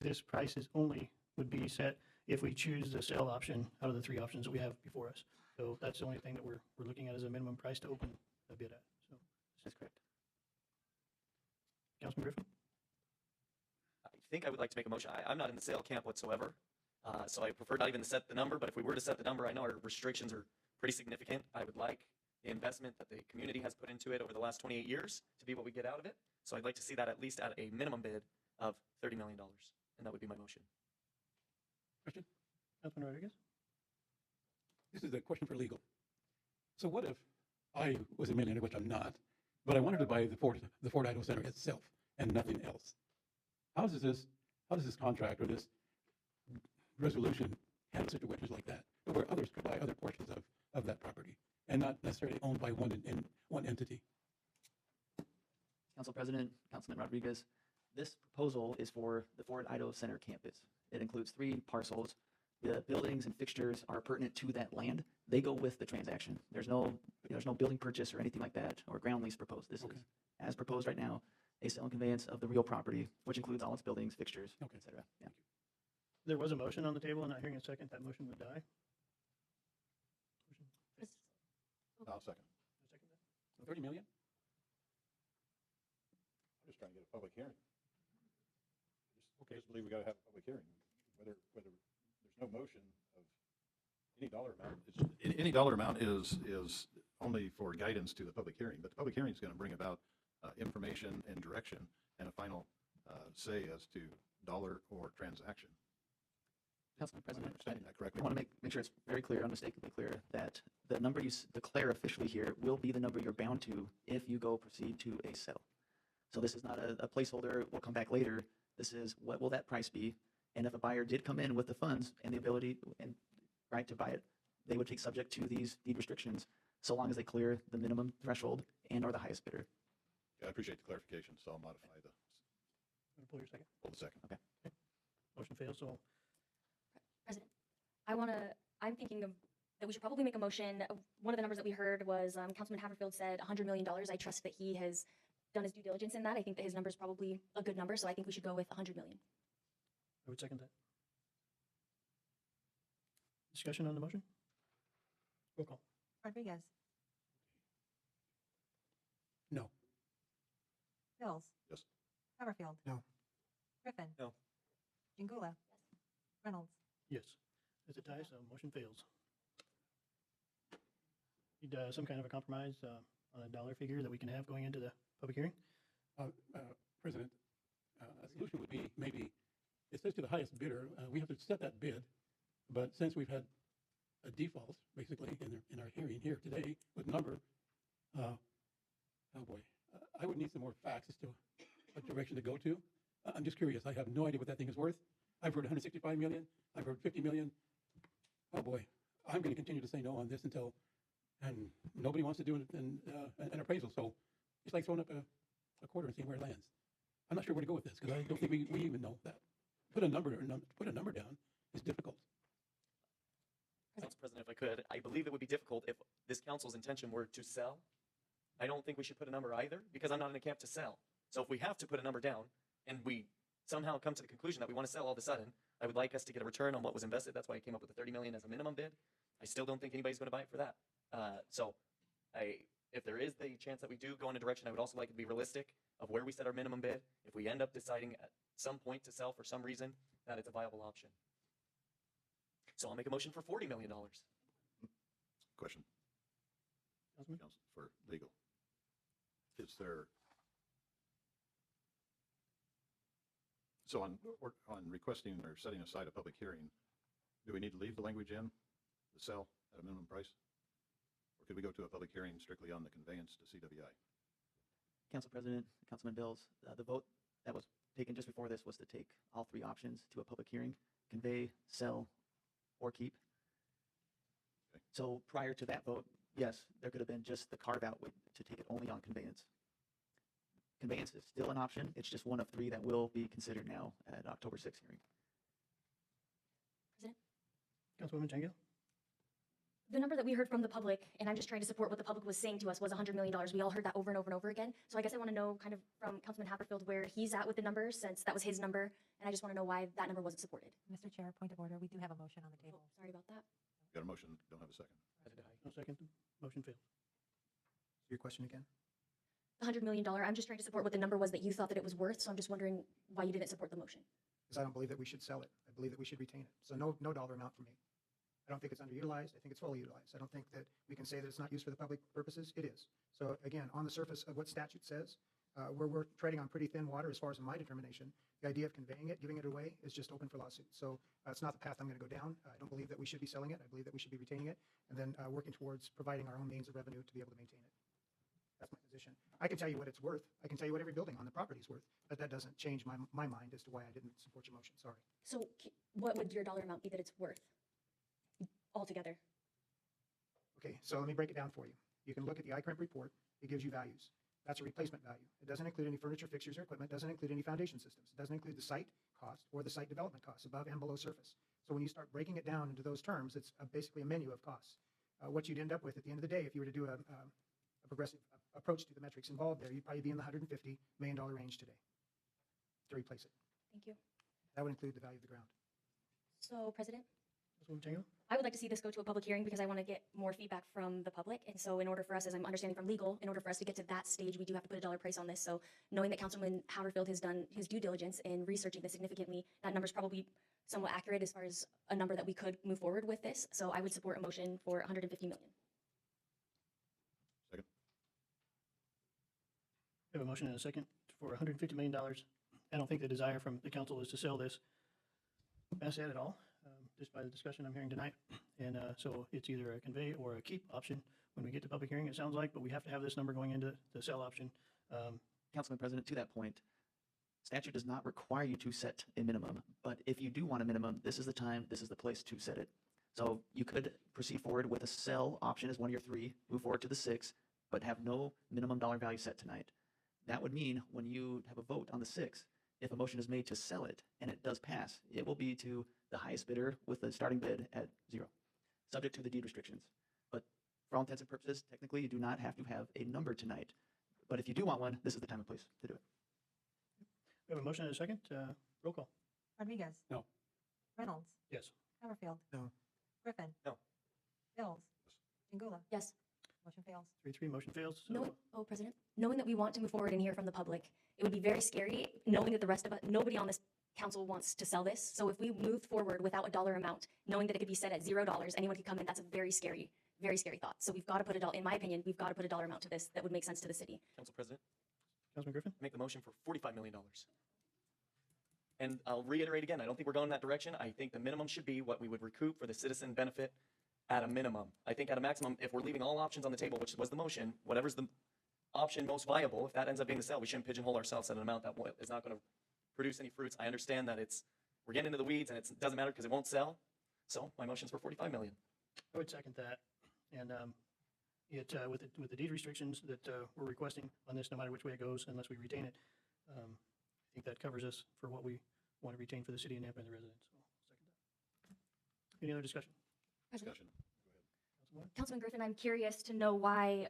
this price is would be set if we choose the sale option out of the three options that we have before us. So that's the only thing that we're looking at as a minimum price to open a bid at. So That's correct. Councilman Griffin? I think I would like to make a motion. I'm not in the sale camp whatsoever, so I prefer not even to set the number, but if we were to set the number, I know our restrictions are pretty significant. I would like the investment that the community has put into it over the last 28 years to be what we get out of it. So I'd like to see that at least at a minimum bid of $30 million, and that would be my motion. Question? Councilman Rodriguez? This is a question for legal. So what if I was a millionaire, which I'm not, but I wanted to buy the Ford Idaho Center itself and nothing else? How does this contract or this resolution handle situations like that, where others could buy other portions of that property and not necessarily owned by one entity? Council President, Councilman Rodriguez, this proposal is for the Ford Idaho Center campus. It includes 3 parcels. The buildings and fixtures are pertinent to that land. They go with the transaction. There's no building purchase or anything like that, or ground lease proposed. This is, as proposed right now, a sale and conveyance of the real property, which includes all its buildings, fixtures, etc. Yeah. There was a motion on the table, and not hearing a second, that motion would die. I'll second. $30 million? I'm just trying to get a public hearing. I just believe we got to have a public hearing. Whether there's no motion of any dollar amount, any dollar amount is only for guidance to the public hearing. But the public hearing is going to bring about information and direction and a final say as to dollar or transaction. Councilman President, Am I understanding that correctly? I want to make sure it's very clear, unmistakably clear, that the number you declare officially here will be the number you're bound to if you go proceed to a sale. So this is not a placeholder. We'll come back later. This is what will that price be, and if a buyer did come in with the funds and the ability and right to buy it, they would take subject to these deed restrictions, so long as they clear the minimum threshold and are the highest bidder. Yeah, I appreciate the clarification, so I'll modify the. Pull your second. Pull the second. Okay. Motion fails. So President, I'm thinking that we should probably make a motion. One of the numbers that we heard was Councilman Haverfield said $100 million. I trust that he has done his due diligence in that. I think that his number is probably a good number, so I think we should go with $100 million. I would second that. Discussion on the motion? Roll call. Rodriguez. No. Mills. Yes. Haverfield. No. Griffin. No. Jingula. Reynolds. Yes. As it ties, so motion fails. Need some kind of a compromise on a dollar figure that we can have going into the public hearing? President, a solution would be maybe, it says to the highest bidder, we have to set that bid, but since we've had a default, basically, in our hearing here today with number, oh boy, I would need some more facts as to what direction to go to. I'm just curious. I have no idea what that thing is worth. I've heard 165 million. I've heard 50 million. Oh boy, I'm going to continue to say no on this until, and nobody wants to do an appraisal. So it's like throwing up a quarter and seeing where it lands. I'm not sure where to go with this because I don't think we even know that. Put a number down is difficult. Council President, if I could, I believe it would be difficult if this council's intention were to sell. I don't think we should put a number either, because I'm not in a camp to sell. So if we have to put a number down and we somehow come to the conclusion that we want to sell all of a sudden, I would like us to get a return on what was invested. That's why I came up with the $30 million as a minimum bid. I still don't think anybody's going to buy it for that. If there is the chance that we do go in a direction, I would also like it to be realistic of where we set our minimum bid. If we end up deciding at some point to sell for some reason, that it's a viable option. So I'll make a motion for $40 million. Question. Councilman? Council for legal. Is there, so on requesting or setting aside a public hearing, do we need to leave the language in, the sell at a minimum price? Or could we go to a public hearing strictly on the conveyance to CWI? Council President, Councilman Bills, the vote that was taken just before this was to take all 3 options to a public hearing: convey, sell, or keep. Okay. So prior to that vote, yes, there could have been just the carve out to take it only on conveyance. Conveyance is still an option. It's just one of 3 that will be considered now at October 6th hearing. President? Councilwoman Jangil? The number that we heard from the public, and I'm just trying to support what the public was saying to us, was $100 million. We all heard that over and over and over again. So I guess I want to know kind of from Councilman Haverfield where he's at with the numbers, since that was his number, and I just want to know why that number wasn't supported. Mr. Chair, point of order. We do have a motion on the table. Sorry about that. Got a motion, don't have a second. No second, motion failed. Your question again? The $100 million, I'm just trying to support what the number was that you thought that it was worth, so I'm just wondering why you didn't support the motion. Because I don't believe that we should sell it. I believe that we should retain it. So no dollar amount for me. I don't think it's underutilized. I think it's fully utilized. I don't think that we can say that it's not used for the public purposes. It is. So again, on the surface of what statute says, we're treading on pretty thin water as far as my determination. The idea of conveying it, giving it away, is just open for lawsuit. So it's not the path I'm going to go down. I don't believe that we should be selling it. I believe that we should be retaining it and then working towards providing our own means of revenue to be able to maintain it. That's my position. I can tell you what it's worth. I can tell you what every building on the property is worth, but that doesn't change my mind as to why I didn't support your motion. Sorry. So what would your dollar amount be that it's worth altogether? Okay, so let me break it down for you. You can look at the iCrimp report. It gives you values. That's a replacement value. It doesn't include any furniture, fixtures, or equipment. It doesn't include any foundation systems. It doesn't include the site cost or the site development costs above and below surface. So when you start breaking it down into those terms, it's basically a menu of costs. What you'd end up with at the end of the day, if you were to do a progressive approach to the metrics involved there, you'd probably be in the $150 million range today to replace it. Thank you. That would include the value of the ground. So, President, Councilwoman Tango? I would like to see this go to a public hearing because I want to get more feedback from the public. And so in order for us, as I'm understanding from legal, in order for us to get to that stage, we do have to put a dollar price on this. So knowing that Councilman Haverfield has done his due diligence in researching this significantly, that number is probably somewhat accurate as far as a number that we could move forward with this. So I would support a motion for 150 million. Second. We have a motion and a second for $150 million. I don't think the desire from the council is to sell this asset at all, just by the discussion I'm hearing tonight. And so it's either a convey or a keep option when we get to public hearing, it sounds like, but we have to have this number going into the sell option. Councilman President, to that point, statute does not require you to set a minimum, but if you do want a minimum, this is the time, this is the place to set it. So you could proceed forward with a sell option as one of your three, move forward to the 6, but have no minimum dollar value set tonight. That would mean when you have a vote on the 6, if a motion is made to sell it and it does pass, it will be to the highest bidder with the starting bid at 0, subject to the deed restrictions. But for all intents and purposes, technically, you do not have to have a number tonight. But if you do want one, this is the time and place to do it. We have a motion and a second. Roll call. Rodriguez? No. Reynolds? Yes. Haverfield? No. Griffin? No. Mills? Jingula? Yes. Motion fails. 3-3, motion fails. So President, knowing that we want to move forward and hear from the public, it would be very scary knowing that the rest of us, nobody on this council wants to sell this. So if we moved forward without a dollar amount, knowing that it could be set at $0, anyone could come in, that's a very scary thought. So we've got to put a dollar, in my opinion, we've got to put a dollar amount to this that would make sense to the city. Council President, Councilman Griffin? make the motion for $45 million. And I'll reiterate again, I don't think we're going that direction. I think the minimum should be what we would recoup for the citizen benefit at a minimum. I think at a maximum, if we're leaving all options on the table, which was the motion, whatever's the option most viable, if that ends up being the sale, we shouldn't pigeonhole ourselves at an amount that is not going to produce any fruits. I understand that we're getting into the weeds and it doesn't matter because it won't sell. So my motion's for 45 million. I would second that. And with the deed restrictions that we're requesting on this, no matter which way it goes, unless we retain it, I think that covers us for what we want to retain for the city of Nampa and the residents. So I'll second that. Any other discussion? President, Discussion. Councilwoman? Councilman Griffin, I'm curious to know why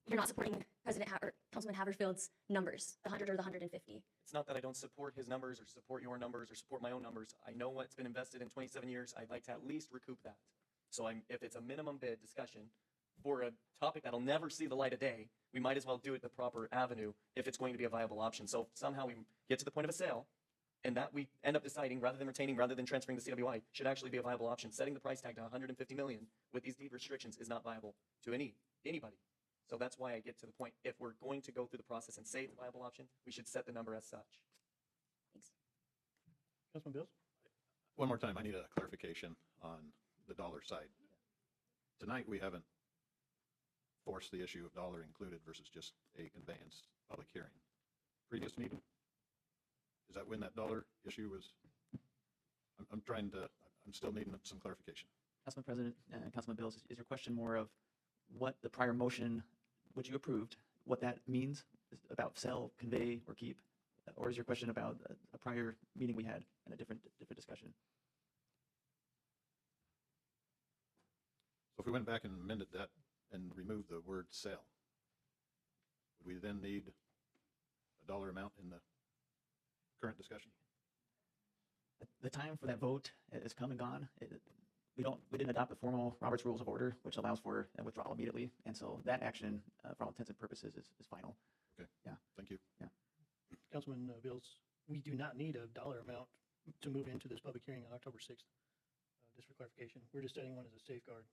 you're not supporting Councilman Haverfield's numbers, the 100 or the 150. It's not that I don't support his numbers or support your numbers or support my own numbers. I know what's been invested in 27 years. I'd like to at least recoup that. So if it's a minimum bid discussion for a topic that'll never see the light of day, we might as well do it the proper avenue if it's going to be a viable option. So if somehow we get to the point of a sale and that we end up deciding rather than retaining, rather than transferring the CWI, should actually be a viable option. Setting the price tag to 150 million with these deed restrictions is not viable to anybody. So that's why I get to the point, if we're going to go through the process and say it's a viable option, we should set the number as such. Thanks. Councilman Bills? One more time, I need a clarification on the dollar side. Tonight, we haven't forced the issue of dollar included versus just a conveyance public hearing. Previous meeting, is that when that dollar issue was? I'm still needing some clarification. Councilman President, Councilman Bills, is your question more of what the prior motion, which you approved, what that means about sell, convey, or keep? Or is your question about a prior meeting we had and a different discussion? So if we went back and amended that and removed the word sell, would we then need a dollar amount in the current discussion? The time for that vote is come and gone. We didn't adopt the formal Robert's Rules of Order, which allows for a withdrawal immediately. And so that action, for all intents and purposes, is final. Okay. Yeah. Thank you. Councilman Bills, we do not need a dollar amount to move into this public hearing on October 6th. Just for clarification, we're just setting one as a safeguard.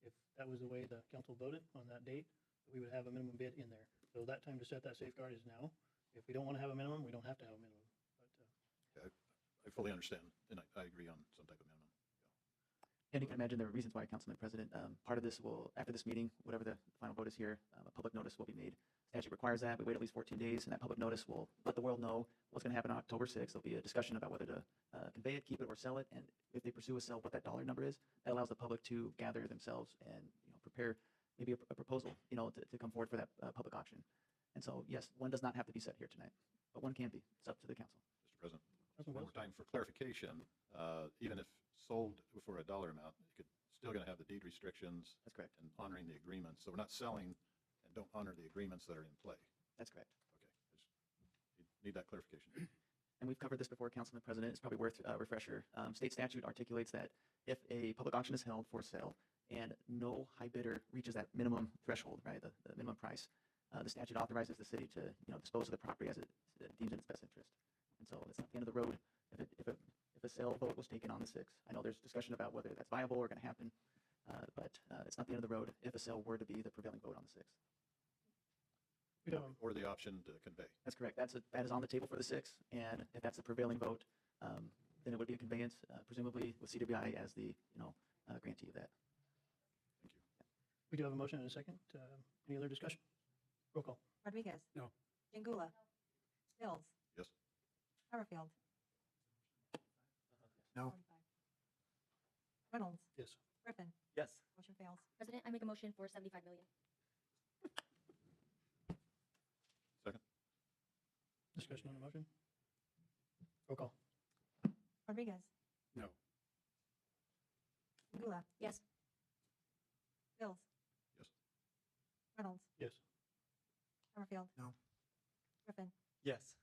If that was the way the council voted on that date, we would have a minimum bid in there. So that time to set that safeguard is now. If we don't want to have a minimum, we don't have to have a minimum. But I fully understand, and I agree on some type of minimum. And you can imagine there are reasons why, Councilman President, part of this will, after this meeting, whatever the final vote is here, a public notice will be made. Statute requires that. We wait at least 14 days, and that public notice will let the world know what's going to happen on October 6th. There'll be a discussion about whether to convey it, keep it, or sell it. And if they pursue a sell, what that dollar number is, that allows the public to gather themselves and prepare maybe a proposal, to come forward for that public auction. And so, yes, one does not have to be set here tonight, but one can be. It's up to the council. Mr. President, Councilman one Bills? more time for clarification, even if sold for a dollar amount, you could still going to have the deed restrictions. That's correct. And honoring the agreements. So we're not selling and don't honor the agreements that are in play. That's correct. Okay. I just need that clarification. And we've covered this before, Councilman President. It's probably worth a refresher. State statute articulates that if a public auction is held for sale and no high bidder reaches that minimum threshold, right, the minimum price, the statute authorizes the city to dispose of the property as it deems in its best interest. And so it's not the end of the road if a sale vote was taken on the 6th. I know there's discussion about whether that's viable or going to happen, but it's not the end of the road if a sale were to be the prevailing vote on the 6th. we don't, Or the option to convey. That's correct. That is on the table for the 6th, and if that's the prevailing vote, then it would be a conveyance, presumably with CWI as the grantee of that. Thank you. we do have a motion and a second. Any other discussion? Roll call. Rodriguez. No. Jingula. Bills. Yes. Haverfield. No. Reynolds. Yes. Griffin. Yes. Motion fails. President, I make a motion for 75 million. Second. Discussion on the motion? Roll call. Rodriguez. No. Jingula. Yes. Bills. Yes. Reynolds. Yes. Haverfield. No. Griffin. Yes.